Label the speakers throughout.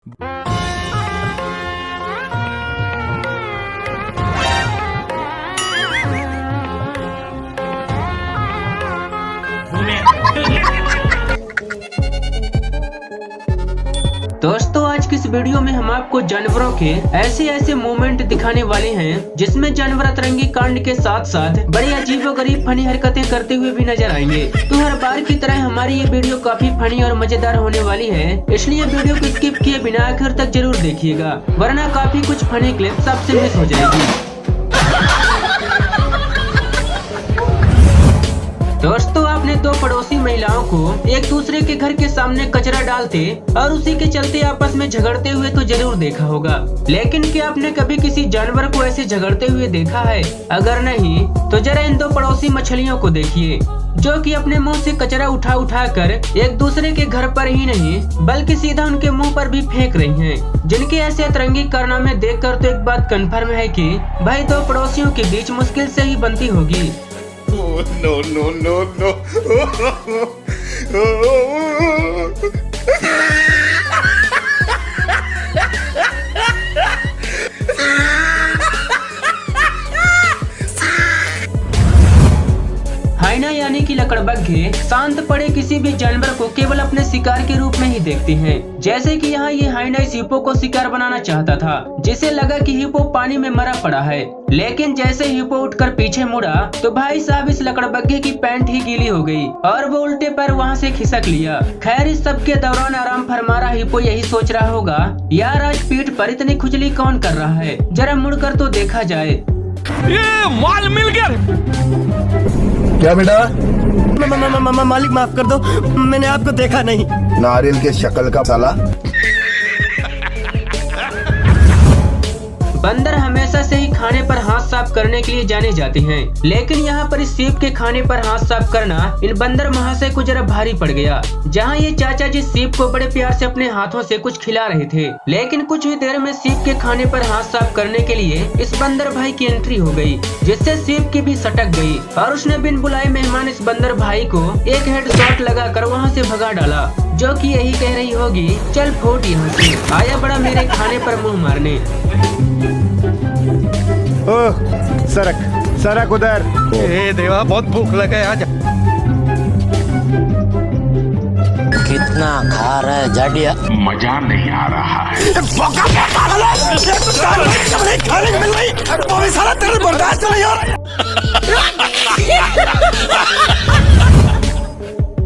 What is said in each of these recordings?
Speaker 1: दोस्तों आज की इस वीडियो में हम आपको जानवरों के ऐसे मोमेंट दिखाने वाले हैं जिसमें जानवर अतरंगी कांड के साथ साथ बड़ी अजीबोगरीब फनी हरकतें करते हुए भी नजर आएंगे। तो हर बार की तरह हमारी ये वीडियो काफी फनी और मजेदार होने वाली है, इसलिए वीडियो को स्किप किए बिना आखिर तक जरूर देखिएगा, वरना काफी कुछ फनी क्लिप्स आपसे मिस हो जाएगी। दोस्तों आपने दो पड़ोसी महिलाओं को एक दूसरे के घर के सामने कचरा डालते और उसी के चलते आपस में झगड़ते हुए तो जरूर देखा होगा, लेकिन क्या आपने कभी किसी जानवर को ऐसे झगड़ते हुए देखा है? अगर नहीं तो जरा इन दो पड़ोसी मछलियों को देखिए जो कि अपने मुंह से कचरा उठा कर एक दूसरे के घर पर ही नहीं बल्कि सीधा उनके मुंह पर भी फेंक रही हैं। जिनके ऐसे अतरंगी कारनामे देखकर तो एक बात कन्फर्म है कि भाई दो पड़ोसियों के बीच मुश्किल से ही बनती होगी।
Speaker 2: No.
Speaker 1: हाइना यानी कि लकड़बग्घे शांत पड़े किसी भी जानवर को केवल अपने शिकार के रूप में ही देखते हैं। जैसे कि यहाँ ये हाइना इस हिप्पो को शिकार बनाना चाहता था, जिसे लगा कि हिप्पो पानी में मरा पड़ा है, लेकिन जैसे हिप्पो उठकर पीछे मुड़ा तो भाई साहब इस लकड़बग्घे की पैंट ही गीली हो गई और वो उल्टे पैर वहाँ से खिसक लिया। खैर इस सब के दौरान आराम फरमा रहा हिप्पो यही सोच रहा होगा, यार आज पीठ पर इतनी खुजली कौन कर रहा है, जरा मुड़कर तो देखा जाए।
Speaker 3: ये माल मिल गया।
Speaker 4: क्या बेटा?
Speaker 5: मालिक माफ कर दो, मैंने आपको देखा नहीं।
Speaker 4: नारियल के शक्ल का साला।
Speaker 1: बंदर हमेशा से ही खाने पर हाथ साफ करने के लिए जाने जाते हैं, लेकिन यहाँ पर इस सीप के खाने पर हाथ साफ करना इन बंदर महाशय को जरा भारी पड़ गया। जहाँ ये चाचा जी सीप को बड़े प्यार से अपने हाथों से कुछ खिला रहे थे, लेकिन कुछ ही देर में सीप के खाने पर हाथ साफ करने के लिए इस बंदर भाई की एंट्री हो गई, जिससे सीप की भी सटक गई और उसने बिन बुलाए मेहमान इस बंदर भाई को एक हेडशॉट लगाकर वहाँ से भगा डाला, जो कि यही कह रही होगी चल फूट यहाँ से, आया बड़ा मेरे खाने पर मुँह मारने।
Speaker 4: ओह सरक उधर।
Speaker 3: ए देवा बहुत भूख लगा है आज।
Speaker 5: कितना खा रहा है जाडिया?
Speaker 2: मजा नहीं आ रहा है।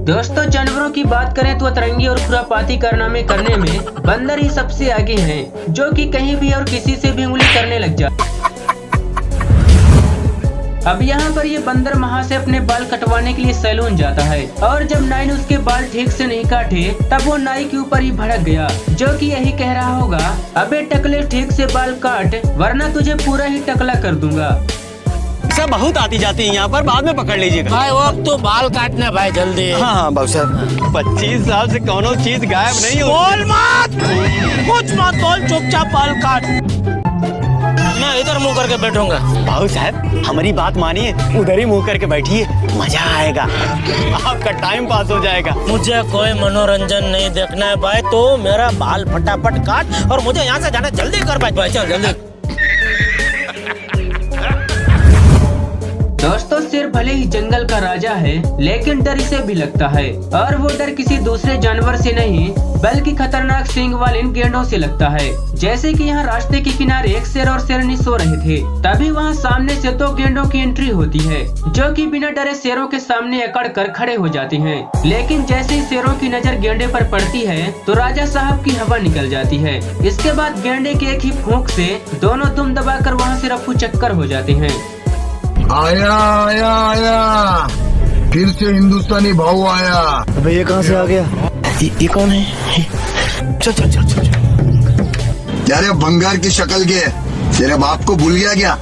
Speaker 1: दोस्तों जानवरों की बात करें तो अतरंगी और खुरापाती कारनामे करने में बंदर ही सबसे आगे हैं, जो कि कहीं भी और किसी से भी उंगली करने लग जाए। अब यहाँ पर ये बंदर महाशय अपने बाल कटवाने के लिए सैलून जाता है और जब नाई ने उसके बाल ठीक से नहीं काटे तब वो नाई के ऊपर ही भड़क गया, जो कि यही कह रहा होगा अबे टकले ठीक से बाल काट वरना तुझे पूरा ही टकला कर दूंगा।
Speaker 5: सब बहुत आती जाती है यहाँ पर, बाद में पकड़ लीजिएगा भाई। वो तो बाल काटना भाई जल्दी।
Speaker 4: हाँ बाबू साहब
Speaker 5: 25 साल से कोनो चीज गायब नहीं हो। बोल मत, कुछ मत बोल, चुपचाप बाल काट। मैं इधर मुंह करके बैठूंगा। भाऊ साहब हमारी बात मानिए, उधर ही मुंह करके बैठिए, मजा आएगा, आपका टाइम पास हो जाएगा। मुझे कोई मनोरंजन नहीं देखना है भाई, तो मेरा बाल फटाफट काट और मुझे यहाँ से जाना जल्दी कर भाई, चल जल्दी।
Speaker 1: दोस्तों शेर भले ही जंगल का राजा है, लेकिन डर इसे भी लगता है और वो डर किसी दूसरे जानवर से नहीं बल्कि खतरनाक सींग वाले इन गेंडों से लगता है। जैसे कि यहाँ रास्ते के किनारे एक शेर और शेरनी सो रहे थे, तभी वहाँ सामने से दो गेंडों की एंट्री होती है, जो कि बिना डरे शेरों के सामने अकड़ कर खड़े हो जाते हैं। लेकिन जैसे ही शेरों की नजर गेंडे पर पड़ती है तो राजा साहब की हवा निकल जाती है। इसके बाद गेंडे के एक ही फूंक से दोनों दुम दबाकर वहाँ से रफू चक्कर हो जाते हैं।
Speaker 4: आया फिर से हिंदुस्तानी भाऊ आया।
Speaker 5: अबे ये कहाँ से आ गया? ये कौन है? चल।
Speaker 4: यार बंगार की शक्ल के तेरे बाप को भूल गया क्या?